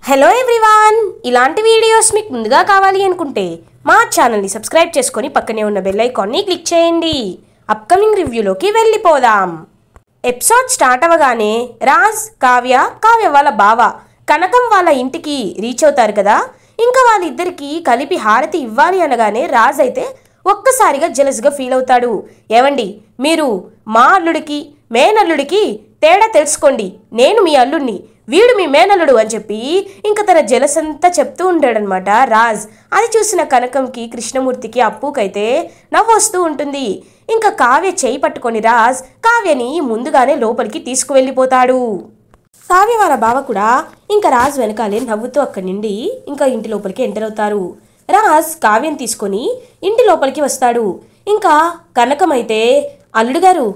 Hello everyone, ఇలాంటి videos మీకు ముందుగా కావాలి అనుకుంటే మా ఛానల్ని సబ్స్క్రైబ్ చేసుకొని పక్కనే ఉన్న బెల్ ఐకాన్ని క్లిక్ చేయండి. అప్కమింగ్ రివ్యూలోకి వెళ్ళిపోదాం. ఎపిసోడ్ స్టార్ట్ అవ్వగానే రాజ్, కావ్య వాళ్ళ బావ కనకం వాళ్ళ ఇంటికి రీచ్ అవుతారు కదా. ఇంకా వాళ్ళిద్దరికి కలిపి హారతి ఇవ్వాలి అనగానే రాజ్ అయితే ఒక్కసారిగా జెలస్గా ఫీల్ అవుతాడు. ఏవండి, మీరు మా అల్లుడికి మేనల్లుడికి తేడా తెలుసుకోండి. నేను మీ అల్లుడిని, వీడు మీ మేనల్లుడు అని చెప్పి ఇంకా తన జెలస్ అంతా చెప్తూ ఉంటాడనమాట రాజ్. అది చూసిన కనకంకి, కృష్ణమూర్తికి, అప్పుకైతే నవ్వు వస్తూ ఉంటుంది. ఇంకా కావ్య చేయి పట్టుకొని రాజ్ కావ్యని ముందుగానే లోపలికి తీసుకువెళ్ళిపోతాడు. కావ్య వాళ్ళ బావ కూడా ఇంకా రాజ్ వెనకాలే నవ్వుతూ అక్కడి నుండి ఇంకా ఇంటి లోపలికి ఎంటర్ అవుతారు. రాజ్ కావ్యం తీసుకొని ఇంటి లోపలికి వస్తాడు. ఇంకా కనకమైతే అల్లుడు గారు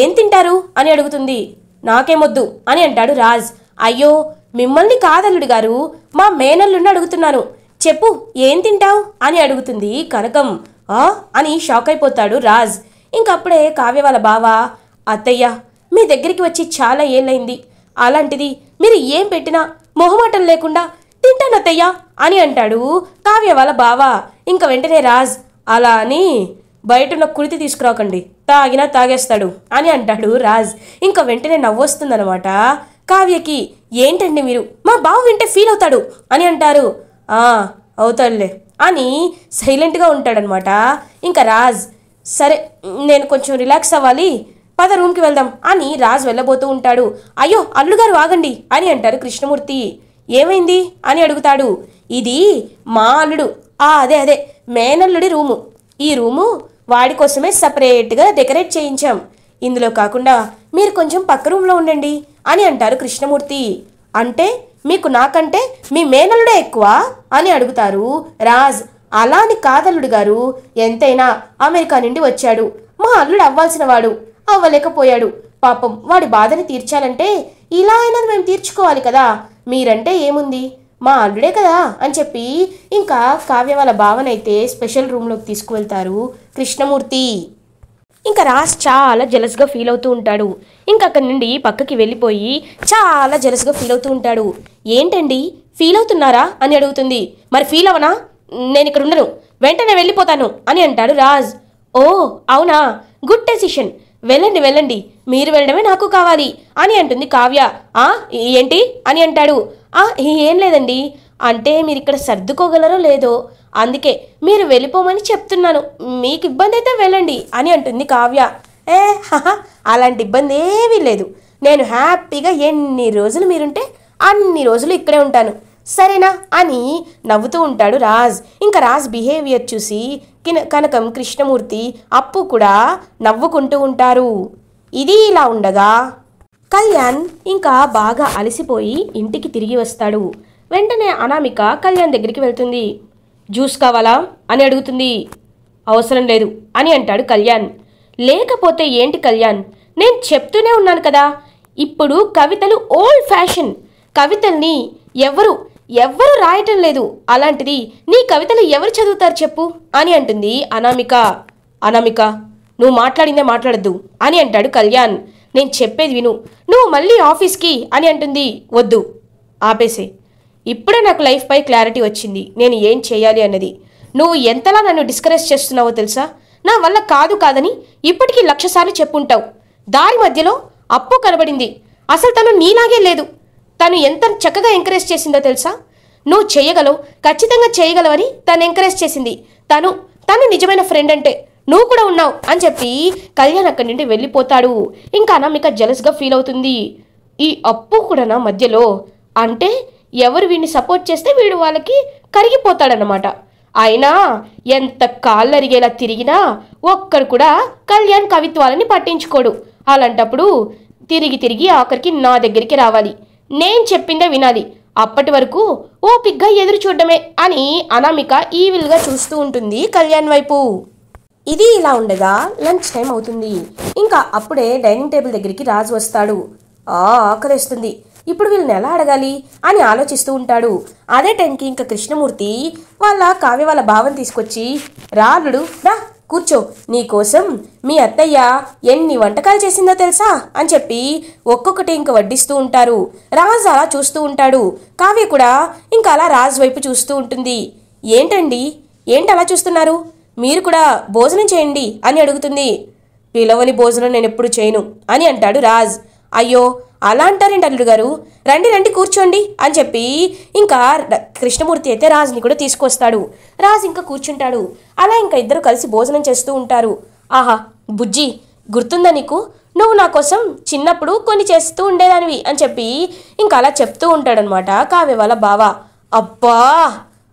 ఏం తింటారు అని అడుగుతుంది. నాకేమొద్దు అని అంటాడు రాజ్. అయ్యో, మిమ్మల్ని కాదల్లుడు గారు, మా మేనల్లుడిని అడుగుతున్నాను, చెప్పు ఏం తింటావు అని అడుగుతుంది కనకం. అని షాక్ అయిపోతాడు రాజ్. ఇంకప్పుడే కావ్య వాళ్ళ బావ, అత్తయ్య మీ దగ్గరికి వచ్చి చాలా ఏళ్ళైంది, అలాంటిది మీరు ఏం పెట్టినా మొహమాటం లేకుండా తింటానత్తయ్య అని అంటాడు కావ్య వాళ్ళ బావ. ఇంకా వెంటనే రాజ్, అలా అని బయటన్న కుడితి తీసుకురాకండి, తాగినా తాగేస్తాడు అని అంటాడు రాజ్. ఇంకా వెంటనే నవ్వొస్తుందనమాట కావ్యకి. ఏంటండి మీరు, మా బావ వింటే ఫీల్ అవుతాడు అని అంటారు. అవుతాడులే అని సైలెంట్గా ఉంటాడనమాట. ఇంకా రాజ్, సరే నేను కొంచెం రిలాక్స్ అవ్వాలి, పద రూమ్కి వెళ్దాం అని రాజ్ వెళ్ళబోతూ ఉంటాడు. అయ్యో అల్లుడు గారు ఆగండి అని అంటారు కృష్ణమూర్తి. ఏమైంది అని అడుగుతాడు. ఇది మా అల్లుడు, అదే మేనల్లుడి రూము. ఈ రూము వాడి కోసమే సపరేట్గా డెకరేట్ చేయించాం. ఇందులో కాకుండా మీరు కొంచెం పక్క రూమ్లో ఉండండి అని అంటారు కృష్ణమూర్తి. అంటే మీకు నాకంటే మీ మేనల్లుడే ఎక్కువ అని అడుగుతారు రాజ్. అలా అని కాదల్లుడు గారు, ఎంతైనా అమెరికా నుండి వచ్చాడు, మా అల్లుడు అవ్వాల్సిన వాడు అవ్వలేకపోయాడు. పాపం వాడి బాధని తీర్చాలంటే ఇలా అయినా మేము తీర్చుకోవాలి కదా, మీరంటే ఏముంది, మా అల్లుడే కదా అని చెప్పి ఇంకా కావ్య వాళ్ళ భావనైతే స్పెషల్ రూమ్లోకి తీసుకువెళ్తారు కృష్ణమూర్తి. ఇంకా రాజ్ చాలా జెలస్గా ఫీల్ అవుతూ ఉంటాడు. ఇంకా అక్కడి నుండి పక్కకి వెళ్ళిపోయి చాలా జెలస్గా ఫీల్ అవుతూ ఉంటాడు. ఏంటండి ఫీల్ అవుతున్నారా అని అడుగుతుంది. మరి ఫీల్ అవనా, నేను ఇక్కడ ఉండను, వెంటనే వెళ్ళిపోతాను అని అంటాడు రాజ్. ఓ అవునా, గుడ్ డెసిషన్, వెళ్ళండి, మీరు వెళ్ళడమే నాకు కావాలి అని అంటుంది కావ్య. ఏంటి అని అంటాడు. ఏం లేదండి, అంటే మీరు ఇక్కడ సర్దుకోగలరో లేదో, అందుకే మీరు వెళ్ళిపోమని చెప్తున్నాను, మీకు ఇబ్బంది అయితే వెళ్ళండి అని అంటుంది కావ్య. అలాంటి ఇబ్బంది ఏమీ లేదు, నేను హ్యాపీగా ఎన్ని రోజులు మీరుంటే అన్ని రోజులు ఇక్కడే ఉంటాను, సరేనా అని నవ్వుతూ ఉంటాడు రాజ్. ఇంకా రాజ్ బిహేవియర్ చూసి కనకం, కృష్ణమూర్తి, అప్పు కూడా నవ్వుకుంటూ ఉంటారు. ఇది ఇలా ఉండగా కళ్యాణ్ ఇంకా బాగా అలసిపోయి ఇంటికి తిరిగి వస్తాడు. వెంటనే అనామిక కళ్యాణ్ దగ్గరికి వెళ్తుంది. జ్యూస్ కావాలా అని అడుగుతుంది. అవసరం లేదు అని అంటాడు కళ్యాణ్. లేకపోతే ఏంటి కళ్యాణ్, నేను చెప్తూనే ఉన్నాను కదా, ఇప్పుడు కవితలు ఓల్డ్ ఫ్యాషన్, కవితల్ని ఎవరు రాయటం లేదు, అలాంటిది నీ కవితలు ఎవరు చదువుతారు చెప్పు అని అంటుంది అనామిక. నువ్వు మాట్లాడిందే మాట్లాడద్దు అని అంటాడు కళ్యాణ్. నేను చెప్పేది విను, నువ్వు మళ్ళీ ఆఫీస్కి అని అంటుంది. వద్దు, ఆపేసే, ఇప్పుడే నాకు లైఫ్పై క్లారిటీ వచ్చింది, నేను ఏం చేయాలి అన్నది. నువ్వు ఎంతలా నన్ను డిస్కరేజ్ చేస్తున్నావో తెలుసా, నా వల్ల కాదని ఇప్పటికీ 1,00,000 సార్లు చెప్పుంటావు. దారి మధ్యలో అప్పు కనబడింది, అసలు తను నీలాగే లేదు, తను ఎంత చక్కగా ఎంకరేజ్ చేసిందో తెలుసా, నువ్వు చేయగలవు, ఖచ్చితంగా చేయగలవని తను ఎంకరేజ్ చేసింది, తను నిజమైన ఫ్రెండ్ అంటే నువ్వు కూడా ఉన్నావు అని చెప్పి కళ్యాణ్ అక్కడి నుండి వెళ్ళిపోతాడు. ఇంకా అనామిక జెలస్గా ఫీల్ అవుతుంది. ఈ అప్పు కూడా నా మధ్యలో, అంటే ఎవరు వీడిని సపోర్ట్ చేస్తే వీడు వాళ్ళకి కరిగిపోతాడనమాట. అయినా ఎంత కాళ్ళరిగేలా తిరిగినా ఒక్కరు కూడా కళ్యాణ్ కవిత్వాలని పట్టించుకోడు. అలాంటప్పుడు తిరిగి ఆఖరికి నా దగ్గరికి రావాలి, నేను చెప్పిందే వినాలి, అప్పటి వరకు ఓపిగ్గా ఎదురు చూడడమే అని అనామిక ఈవిల్గా చూస్తూ ఉంటుంది కళ్యాణ్ వైపు. ఇది ఇలా ఉండగా లంచ్ టైం అవుతుంది. ఇంకా అప్పుడే డైనింగ్ టేబుల్ దగ్గరికి రాజు వస్తాడు. ఆకలేస్తుంది, ఇప్పుడు వీళ్ళని ఎలా అడగాలి అని ఆలోచిస్తూ ఉంటాడు. అదే టైంకి ఇంకా కృష్ణమూర్తి వాళ్ళ కావ్య వాళ్ళ భావం తీసుకొచ్చి, రాలుడు రా కూర్చో, నీకోసం మీ అత్తయ్య ఎన్ని వంటకాలు చేసిందో తెలుసా అని చెప్పి ఒక్కొక్కటి ఇంక వడ్డిస్తూ ఉంటారు. రాజ్ అలా చూస్తూ ఉంటాడు. కావ్య కూడా ఇంకా అలా రాజ్ వైపు చూస్తూ ఉంటుంది. ఏంటండి, ఏంటి అలా చూస్తున్నారు? మీరు కూడా భోజనం చేయండి అని అడుగుతుంది. పిలవని భోజనం నేను ఎప్పుడు చేయను అని అంటాడు రాజ్. అయ్యో, అలా అంటారేంటి అల్లుడు గారు, రండి రండి కూర్చోండి అని చెప్పి ఇంకా కృష్ణమూర్తి అయితే రాజ్ని కూడా తీసుకొస్తాడు. రాజ్ ఇంకా కూర్చుంటాడు. అలా ఇంకా ఇద్దరు కలిసి భోజనం చేస్తూ ఉంటారు. ఆహా బుజ్జి, గుర్తుందా నీకు, నువ్వు నా కోసం చిన్నప్పుడు కొన్ని చేస్తూ ఉండేదానివి అని చెప్పి ఇంకా అలా చెప్తూ ఉంటాడనమాట కావ్య వాళ్ళ బావ. అబ్బా,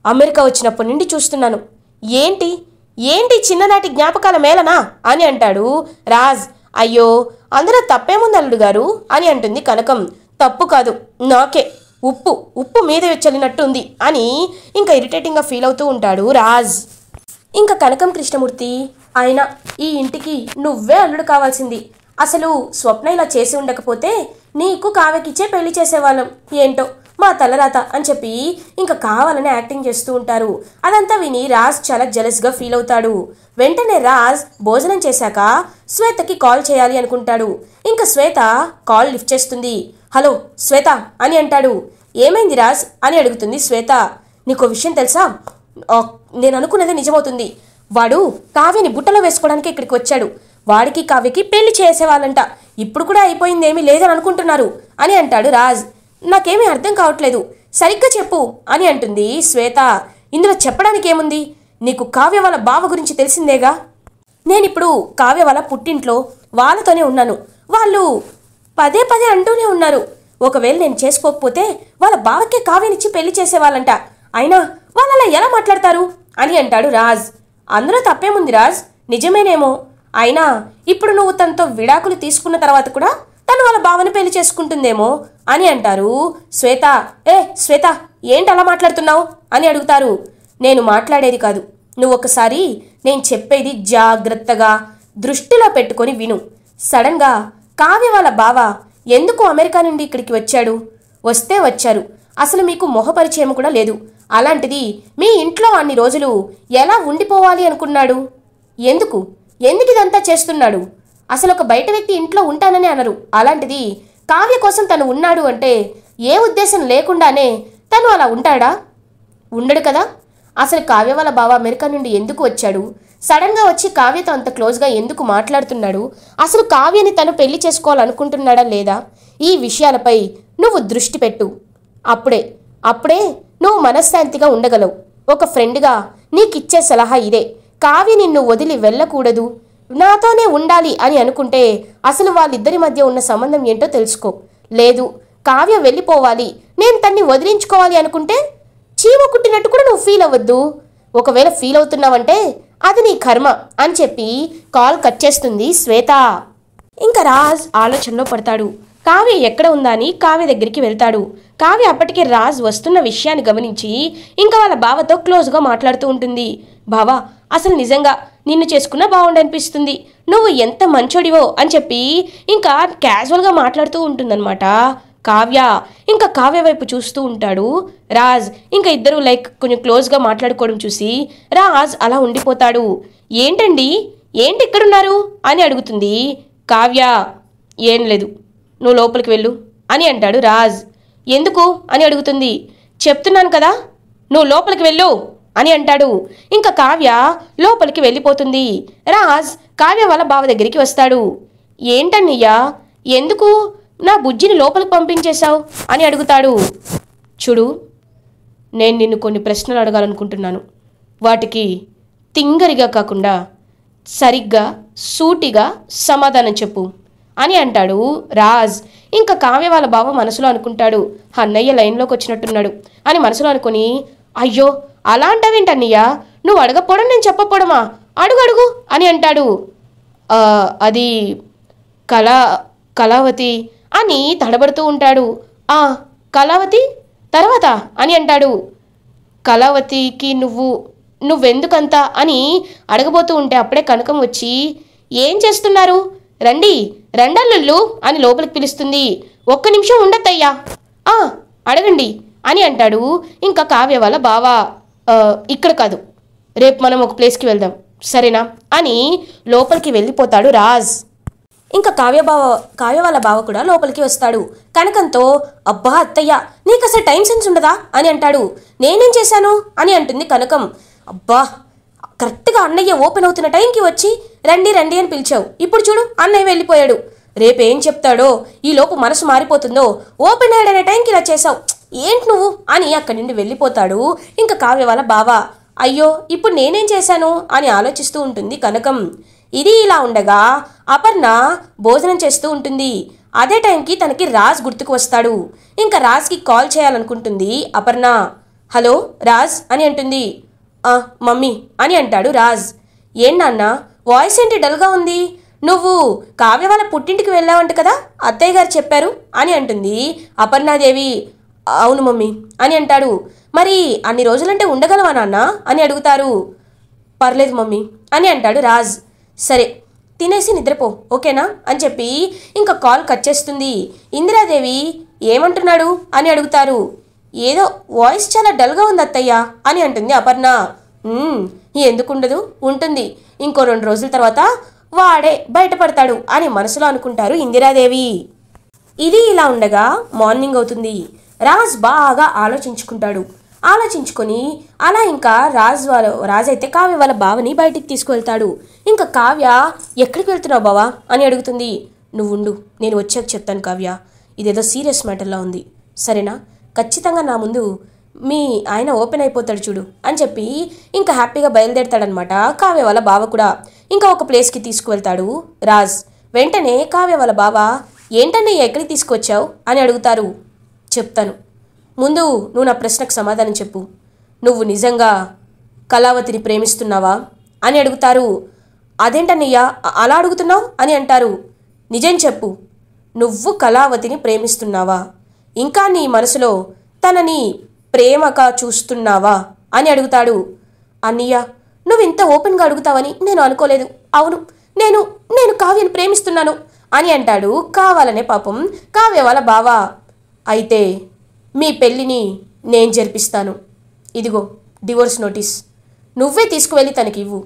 అమెరికా వచ్చినప్పటి నుండి చూస్తున్నాను, ఏంటి ఏంటి చిన్ననాటి జ్ఞాపకాల మేళనా అని అంటాడు రాజ్. అయ్యో, అందులో తప్పేముంది అల్లుడు గారు అని అంటుంది కనకం. తప్పు కాదు, నాకే ఉప్పు మీద చల్లినట్టుంది అని ఇంకా ఇరిటేటింగ్గా ఫీల్ అవుతూ ఉంటాడు రాజ్. ఇంకా కనకం కృష్ణమూర్తి, ఆయన ఈ ఇంటికి నువ్వే అల్లుడు కావాల్సింది. అసలు స్వప్న ఇలా చేసి ఉండకపోతే నీకు కావ్యకిచ్చే పెళ్లి చేసేవాళ్ళం. ఏంటో మా తలరాత అని చెప్పి ఇంకా కావాలని యాక్టింగ్ చేస్తూ ఉంటారు. అదంతా విని రాజ్ చాలా జెలస్గా ఫీల్ అవుతాడు. వెంటనే రాజ్ భోజనం చేశాక శ్వేతకి కాల్ చేయాలి అనుకుంటాడు. ఇంకా శ్వేత కాల్ లిఫ్ట్ చేస్తుంది. హలో శ్వేత అని అంటాడు. ఏమైంది రాజ్ అని అడుగుతుంది శ్వేత. నీకో విషయం తెలుసా, నేను అనుకున్నది నిజమవుతుంది. వాడు కావ్యని బుట్టలో వేసుకోవడానికి ఇక్కడికి వచ్చాడు. వాడికి కావ్యకి పెళ్లి చేసేవాళ్ళంట. ఇప్పుడు కూడా అయిపోయిందేమీ లేదని అనుకుంటున్నారు అని అంటాడు రాజ్. నాకేమీ అర్థం కావట్లేదు, సరిగ్గా చెప్పు అని అంటుంది శ్వేత. ఇందులో చెప్పడానికి ఏముంది, నీకు కావ్య వాళ్ళ బావ గురించి తెలిసిందేగా. నేనిప్పుడు కావ్య వాళ్ళ పుట్టింట్లో వాళ్ళతోనే ఉన్నాను. వాళ్ళు పదే పదే అంటూనే ఉన్నారు, ఒకవేళ నేను చేసుకోకపోతే వాళ్ళ బావకే కావ్యనిచ్చి పెళ్లి చేసేవాళ్ళంట. అయినా వాళ్ళలా ఎలా మాట్లాడతారు అని అంటాడు రాజ్. అందులో తప్పేముంది రాజ్, నిజమేనేమో. అయినా ఇప్పుడు నువ్వు తనతో విడాకులు తీసుకున్న తర్వాత కూడా తను వాళ్ళ బావని పెళ్లి చేసుకుంటుందేమో అని అంటారు శ్వేత. ఏ శ్వేత, ఏంటి అలా మాట్లాడుతున్నావు అని అడుగుతారు. నేను మాట్లాడేది కాదు, నువ్వు ఒకసారి నేను చెప్పేది జాగ్రత్తగా దృష్టిలో పెట్టుకొని విను. సడన్గా కావ్య వాళ్ళ బావ ఎందుకు అమెరికా నుండి ఇక్కడికి వచ్చాడు? వస్తే వచ్చారు, అసలు మీకు మొహపరిచయం కూడా లేదు. అలాంటిది మీ ఇంట్లో అన్ని రోజులు ఎలా ఉండిపోవాలి అనుకున్నాడు? ఎందుకు ఇదంతా చేస్తున్నాడు? అసలు ఒక బయట వ్యక్తి ఇంట్లో ఉంటానని అనరు. అలాంటిది కావ్య కోసం తను ఉన్నాడు అంటే ఏ ఉద్దేశం లేకుండానే తను అలా ఉంటాడా? ఉండడు కదా. అసలు కావ్య వాళ్ళ బావ అమెరికా నుండి ఎందుకు వచ్చాడు? సడన్గా వచ్చి కావ్యతో అంత క్లోజ్గా ఎందుకు మాట్లాడుతున్నాడు? అసలు కావ్యని తను పెళ్లి చేసుకోవాలనుకుంటున్నాడా లేదా? ఈ విషయాలపై నువ్వు దృష్టి పెట్టు. అప్పుడే నువ్వు మనశ్శాంతిగా ఉండగలవు. ఒక ఫ్రెండ్గా నీకిచ్చే సలహా ఇదే. కావ్య నిన్ను వదిలి వెళ్ళకూడదు, నాతోనే ఉండాలి అని అనుకుంటే అసలు వాళ్ళిద్దరి మధ్య ఉన్న సంబంధం ఏంటో తెలుసుకో. లేదు కావ్య వెళ్ళిపోవాలి, నేను తన్ని వదిలించుకోవాలి అనుకుంటే చీమ కుట్టినట్టు కూడా నువ్వు ఫీల్ అవ్వద్దు. ఒకవేళ ఫీల్ అవుతున్నావంటే అది నీ కర్మ అని చెప్పి కాల్ కట్ చేస్తుంది శ్వేత. ఇంకా రాజ్ ఆలోచనలో పడతాడు. కావ్య ఎక్కడ ఉందా అని కావ్య దగ్గరికి వెళ్తాడు. కావ్య అప్పటికే రాజ్ వస్తున్న విషయాన్ని గమనించి ఇంకా వాళ్ళ బావతో క్లోజ్గా మాట్లాడుతూ ఉంటుంది. బావా, అసలు నిజంగా నిన్ను చేసుకున్నా బాగుండనిపిస్తుంది, నువ్వు ఎంత మంచోడివో అని చెప్పి ఇంకా క్యాజువల్గా మాట్లాడుతూ ఉంటుందన్నమాట కావ్య. ఇంకా కావ్య వైపు చూస్తూ ఉంటాడు రాజ్. ఇంకా ఇద్దరు కొంచెం క్లోజ్గా మాట్లాడుకోవడం చూసి రాజ్ అలా ఉండిపోతాడు. ఏంటండి, ఏంటి ఇక్కడున్నారు అని అడుగుతుంది కావ్య. ఏం లేదు, నువ్వు లోపలికి వెళ్ళు అని అంటాడు రాజ్. ఎందుకు అని అడుగుతుంది. చెప్తున్నాను కదా, నువ్వు లోపలికి వెళ్ళు అని అంటాడు. ఇంకా కావ్య లోపలికి వెళ్ళిపోతుంది. రాజ్ కావ్య వాళ్ళ బావ దగ్గరికి వస్తాడు. ఏంటన్నయ్యా, ఎందుకు నా బుజ్జిని లోపలికి పంపించేశావు అని అడుగుతాడు. చూడు, నేను నిన్ను కొన్ని ప్రశ్నలు అడగాలనుకుంటున్నాను. వాటికి తింగరిగా కాకుండా సరిగ్గా సూటిగా సమాధానం చెప్పు అని అంటాడు రాజ్. ఇంకా కావ్య వాళ్ళ బావ మనసులో అనుకుంటాడు, అన్నయ్య లైన్లోకి వచ్చినట్టున్నాడు అని మనసులో అనుకుని, అయ్యో అలా అంటావేంటన్నయ్య, నువ్వు అడగపోవడం నేను చెప్పపోవడమా, అడుగు అని అంటాడు. అది కళావతి అని తడబడుతూ ఉంటాడు. కళావతి తర్వాత అని అంటాడు. కళావతికి నువ్వెందుకంతా అని అడగబోతూ ఉంటే అప్పుడే కనకం వచ్చి, ఏం చేస్తున్నారు, రండల్లుళ్ళు అని లోపలికి పిలుస్తుంది. ఒక్క నిమిషం ఉండద్దయ్యా, అడగండి అని అంటాడు. ఇంకా కావ్య వాళ్ళ బావ, ఇక్కడ కాదు, రేపు మనం ఒక ప్లేస్కి వెళ్దాం, సరేనా అని లోపలికి వెళ్ళిపోతాడు రాజ్. ఇంకా కావ్య వాళ్ళ బావ కూడా లోపలికి వస్తాడు. కనకంతో, అబ్బా అత్తయ్య, నీకు అసలు టైం సెన్స్ ఉండదా అని అంటాడు. నేనేం చేశాను అని అంటుంది కనకం. అబ్బా, కరెక్ట్గా అన్నయ్య ఓపెన్ అవుతున్న టైంకి వచ్చి రండి రండి అని పిలిచావు. ఇప్పుడు చూడు అన్నయ్య వెళ్ళిపోయాడు. రేపేం చెప్తాడో, ఈ లోపు మనసు మారిపోతుందో, ఓపెన్ అయ్యాడనే టైంకి ఇలా చేసావు, ఏంటి నువ్వు అని అక్కడి నుండి వెళ్ళిపోతాడు. ఇంకా కావ్య వాళ్ళ బావ, అయ్యో ఇప్పుడు నేనేం చేశాను అని ఆలోచిస్తూ ఉంటుంది కనకం. ఇది ఇలా ఉండగా అపర్ణ భోజనం చేస్తూ ఉంటుంది. అదే టైంకి తనకి రాజ్ గుర్తుకు వస్తాడు. ఇంకా రాజ్కి కాల్ చేయాలనుకుంటుంది అపర్ణ. హలో రాజ్ అని అంటుంది. మమ్మీ అని అంటాడు రాజ్. ఏం నాన్న వాయిస్ ఏంటి డల్గా ఉంది? నువ్వు కావ్య వాళ్ళ పుట్టింటికి వెళ్ళావంట కదా, అత్తయ్య గారు చెప్పారు అని అంటుంది అపర్ణాదేవి. అవును మమ్మీ అని అంటాడు. మరి అన్ని రోజులంటే ఉండగలవా నాన్న అని అడుగుతారు. పర్లేదు మమ్మీ అని అంటాడు రాజ్. సరే తినేసి నిద్రపో ఓకేనా అని చెప్పి ఇంకా కాల్ కట్ చేస్తుంది. ఇందిరాదేవి ఏమంటున్నాడు అని అడుగుతారు. ఏదో వాయిస్ చాలా డల్గా ఉంది అత్తయ్య అని అంటుంది అపర్ణ. ఎందుకుండదు, ఉంటుంది. ఇంకో 2 రోజుల తర్వాత వాడే బయటపడతాడు అని మనసులో అనుకుంటారు ఇందిరాదేవి. ఇది ఇలా ఉండగా మార్నింగ్ అవుతుంది. రాజ్ బాగా ఆలోచించుకుంటాడు. ఆలోచించుకొని అలా ఇంకా రాజ్ అయితే కావ్య వాళ్ళ బావని బయటికి తీసుకువెళ్తాడు. ఇంకా కావ్య ఎక్కడికి వెళ్తున్నావు బావా అని అడుగుతుంది. నువ్వు ఉండు, నేను వచ్చాక చెప్తాను కావ్య, ఇదేదో సీరియస్ మ్యాటర్లా ఉంది, సరేనా? ఖచ్చితంగా నా ముందు మీ ఆయన ఓపెన్ అయిపోతాడు చూడు అని చెప్పి ఇంకా హ్యాపీగా బయలుదేరతాడనమాట కావ్య వాళ్ళ బావ కూడా. ఇంకా ఒక ప్లేస్కి తీసుకువెళ్తాడు రాజ్. వెంటనే కావ్య వాళ్ళ బావ, ఏంటన్నయ్య ఎక్కడికి తీసుకొచ్చావు అని అడుగుతారు. చెప్తాను, ముందు నువ్వు నా ప్రశ్నకు సమాధానం చెప్పు. నువ్వు నిజంగా కళావతిని ప్రేమిస్తున్నావా అని అడుగుతారు. అదేంటన్నయ్యా అలా అడుగుతున్నావు అని అంటారు. నిజం చెప్పు, నువ్వు కళావతిని ప్రేమిస్తున్నావా? ఇంకా నీ మనసులో తనని ప్రేమగా చూస్తున్నావా అని అడుగుతాడు. అన్నయ్య, నువ్వు ఇంత ఓపెన్గా అడుగుతావని నేను అనుకోలేదు. అవును, నేను కావ్యని ప్రేమిస్తున్నాను అని అంటాడు కావాలనే పాపం కావ్య వాళ్ళ బావ. అయితే మీ పెళ్ళిని నేను జరిపిస్తాను. ఇదిగో డివోర్స్ నోటీస్, నువ్వే తీసుకువెళ్ళి తనకి ఇవ్వు.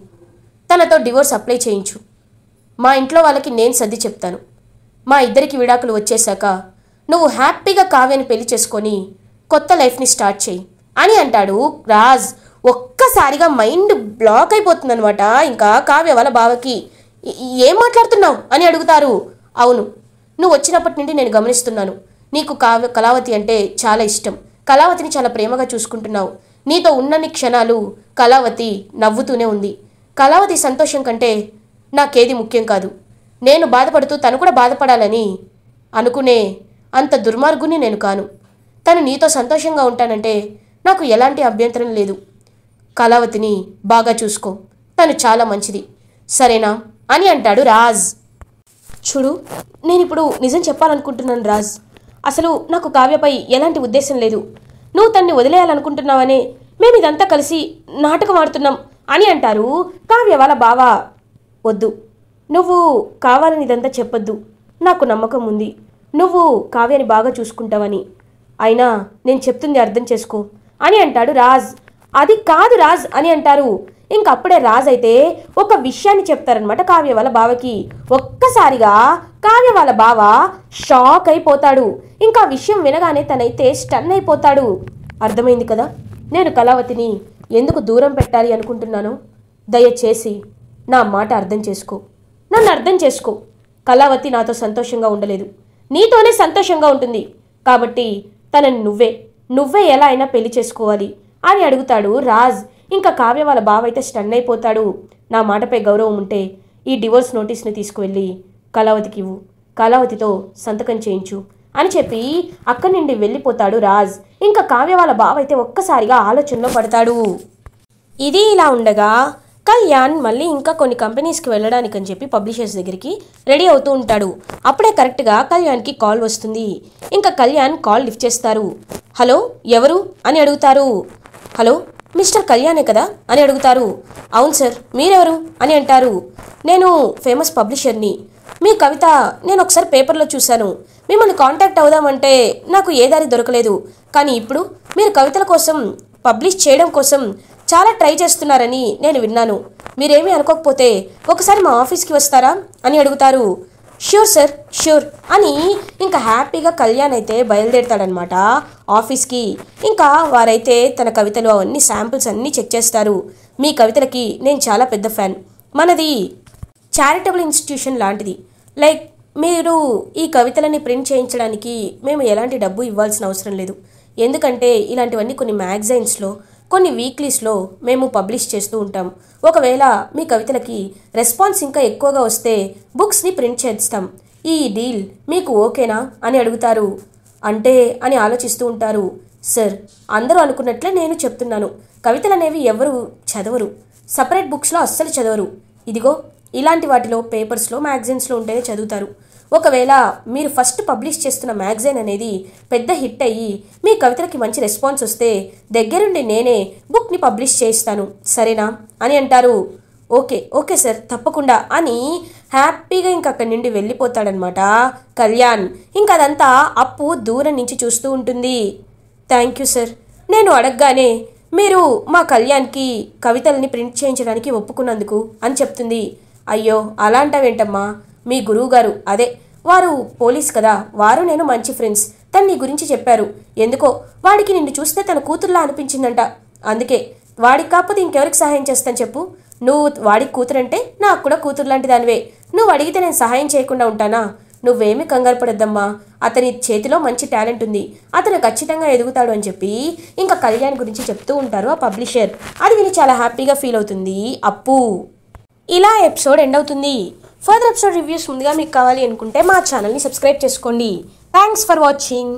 తనతో డివోర్స్ అప్లై చేయించు. మా ఇంట్లో వాళ్ళకి నేను సర్ది చెప్తాను. మా ఇద్దరికి విడాకులు వచ్చేశాక నువ్వు హ్యాపీగా కావ్యని పెళ్లి చేసుకొని కొత్త లైఫ్ని స్టార్ట్ చేయి అని అంటాడు రాజ్. ఒక్కసారిగా మైండ్ బ్లాక్ అయిపోతుందనమాట ఇంకా కావ్య వాళ్ళ బావకి. ఏం మాట్లాడుతున్నావు అని అడుగుతారు. అవును, నువ్వు వచ్చినప్పటి నుండి నేను గమనిస్తున్నాను. నీకు కళావతి అంటే చాలా ఇష్టం. కళావతిని చాలా ప్రేమగా చూసుకుంటున్నావు. నీతో ఉన్నన్ని క్షణాలు కళావతి నవ్వుతూనే ఉంది. కళావతి సంతోషం కంటే నాకేది ముఖ్యం కాదు. నేను బాధపడుతూ తను కూడా బాధపడాలని అనుకునే అంత దుర్మార్గుని నేను కాను. తను నీతో సంతోషంగా ఉంటానంటే నాకు ఎలాంటి అభ్యంతరం లేదు. కళావతిని బాగా చూసుకో, తను చాలా మంచిది, సరేనా అని అంటాడు రాజ్. చూడు, నేను ఇప్పుడు నిజం చెప్పాలనుకుంటున్నాను రాజ్. అసలు నాకు కావ్యపై ఎలాంటి ఉద్దేశం లేదు. నువ్వు తన్ని వదిలేయాలనుకుంటున్నావనే మేము ఇదంతా కలిసి నాటకం ఆడుతున్నాం అని అంటారు కావ్య వాళ్ళ బావ. వద్దు, నువ్వు కావాలని ఇదంతా చెప్పొద్దు. నాకు నమ్మకం ఉంది నువ్వు కావ్యని బాగా చూసుకుంటావని. అయినా నేను చెప్తుంది అర్థం చేసుకో అని అంటాడు రాజ్. అది కాదు రాజ్ అని అంటారు. ఇంకప్పుడే రాజ్ అయితే ఒక విషయాన్ని చెప్తారనమాట కావ్య వాళ్ళ బావకి. ఒక్కసారిగా కావ్య వాళ్ళ బావ షాక్ అయిపోతాడు. ఇంకా విషయం వినగానే తనైతే స్టన్ అయిపోతాడు. అర్థమైంది కదా నేను కళావతిని ఎందుకు దూరం పెట్టాలి అనుకుంటున్నాను? దయచేసి నా మాట అర్థం చేసుకో, నన్ను అర్థం చేసుకో. కళావతి నాతో సంతోషంగా ఉండలేదు, నీతోనే సంతోషంగా ఉంటుంది. కాబట్టి తనని నువ్వే ఎలా అయినా పెళ్లి చేసుకోవాలి అని అడుగుతాడు రాజ్. ఇంకా కావ్య వాళ్ళ బావ అయితే స్టన్ అయిపోతాడు. నా మాటపై గౌరవం ఉంటే ఈ డివోర్స్ నోటీస్ని తీసుకువెళ్ళి కళావతికి ఇవ్వు, కళావతితో సంతకం చేయించు అని చెప్పి అక్కడి నుండి వెళ్ళిపోతాడు రాజ్. ఇంకా కావ్య వాళ్ళ బావ అయితే ఒక్కసారిగా ఆలోచనలో పడతాడు. ఇది ఇలా ఉండగా కళ్యాణ్ మళ్ళీ ఇంకా కొన్ని కంపెనీస్కి వెళ్ళడానికి అని చెప్పి పబ్లిషర్స్ దగ్గరికి రెడీ అవుతూ ఉంటాడు. అప్పుడే కరెక్ట్గా కళ్యాణ్కి కాల్ వస్తుంది. ఇంకా కళ్యాణ్ కాల్ లిఫ్ట్ చేస్తారు. హలో, ఎవరు అని అడుగుతారు. హలో, మిస్టర్ కళ్యాణే కదా అని అడుగుతారు. అవును సార్, మీరెవరు అని అంటారు. నేను ఫేమస్ పబ్లిషర్ని. మీ కవిత నేను ఒకసారి పేపర్లో చూశాను. మిమ్మల్ని కాంటాక్ట్ అవుదామంటే నాకు ఏ దారి దొరకలేదు. కానీ ఇప్పుడు మీరు కవితల కోసం పబ్లిష్ చేయడం కోసం చాలా ట్రై చేస్తున్నారని నేను విన్నాను. మీరేమీ అనుకోకపోతే ఒకసారి మా ఆఫీస్కి వస్తారా అని అడుగుతారు. ష్యూర్ సార్, ష్యూర్ అని ఇంకా హ్యాపీగా కళ్యాణ్ అయితే బయలుదేరుతాడనమాట ఆఫీస్కి. ఇంకా వారైతే తన కవితలు అవన్నీ శాంపిల్స్ అన్నీ చెక్ చేస్తారు. మీ కవితలకి నేను చాలా పెద్ద ఫ్యాన్. మనది చారిటబుల్ ఇన్స్టిట్యూషన్ లాంటిది. లైక్ మీరు ఈ కవితలని ప్రింట్ చేయించడానికి మేము ఎలాంటి డబ్బు ఇవ్వాల్సిన అవసరం లేదు. ఎందుకంటే ఇలాంటివన్నీ కొన్ని మ్యాగజైన్స్లో, కొన్ని వీక్లీస్లో మేము పబ్లిష్ చేస్తూ ఉంటాం. ఒకవేళ మీ కవితలకి రెస్పాన్స్ ఇంకా ఎక్కువగా వస్తే బుక్స్ని ప్రింట్ చేస్తాం. ఈ డీల్ మీకు ఓకేనా అని అడుగుతారు. అంటే అని ఆలోచిస్తూ ఉంటారు. సార్, అందరూ అనుకున్నట్లే నేను చెప్తున్నాను, కవితలు అనేవి ఎవరు చదవరు, సపరేట్ బుక్స్లో అస్సలు చదవరు. ఇదిగో ఇలాంటి వాటిలో పేపర్స్లో, మ్యాగజైన్స్లో ఉంటేనే చదువుతారు. ఒకవేళ మీరు ఫస్ట్ పబ్లిష్ చేస్తున్న మ్యాగజైన్ అనేది పెద్ద హిట్ అయ్యి మీ కవితలకి మంచి రెస్పాన్స్ వస్తే దగ్గరుండి నేనే బుక్ని పబ్లిష్ చేయిస్తాను, సరేనా అని అంటారు. ఓకే ఓకే సార్, తప్పకుండా అని హ్యాపీగా ఇంక అక్కడి నుండి వెళ్ళిపోతాడనమాట కళ్యాణ్. ఇంకా అదంతా అప్పు దూరం నుంచి చూస్తూ ఉంటుంది. థ్యాంక్ యూ సార్, నేను అడగగానే మీరు మా కళ్యాణ్కి కవితల్ని ప్రింట్ చేయించడానికి ఒప్పుకున్నందుకు అని చెప్తుంది. అయ్యో అలాంటివేంటమ్మా, మీ గురువుగారు, అదే వారు పోలీస్ కదా, వారు నేను మంచి ఫ్రెండ్స్, తను నీ గురించి చెప్పారు. ఎందుకో వాడికి నిన్ను చూస్తే తన కూతురులా అనిపించిందంట. అందుకే వాడికి కాకపోతే ఇంకెవరికి సహాయం చేస్తాను చెప్పు? నువ్వు వాడికి కూతురంటే నాకు కూడా కూతురు లాంటి దానివే. నువ్వు అడిగితే నేను సహాయం చేయకుండా ఉంటానా? నువ్వేమీ కంగారు పడద్దమ్మా, అతని చేతిలో మంచి టాలెంట్ ఉంది, అతను ఖచ్చితంగా ఎదుగుతాడు అని చెప్పి ఇంకా కళ్యాణ్ గురించి చెప్తూ ఉంటారు ఆ పబ్లిషర్. అది విని చాలా హ్యాపీగా ఫీల్ అవుతుంది అప్పు. ఇలా ఎపిసోడ్ ఎండ్ అవుతుంది. ఫర్దర్ ఎపిసోడ్ రివ్యూస్ ముందుగా మీకు కావాలి అనుకుంటే మా ఛానల్ని సబ్స్క్రైబ్ చేసుకోండి. Thanks for watching.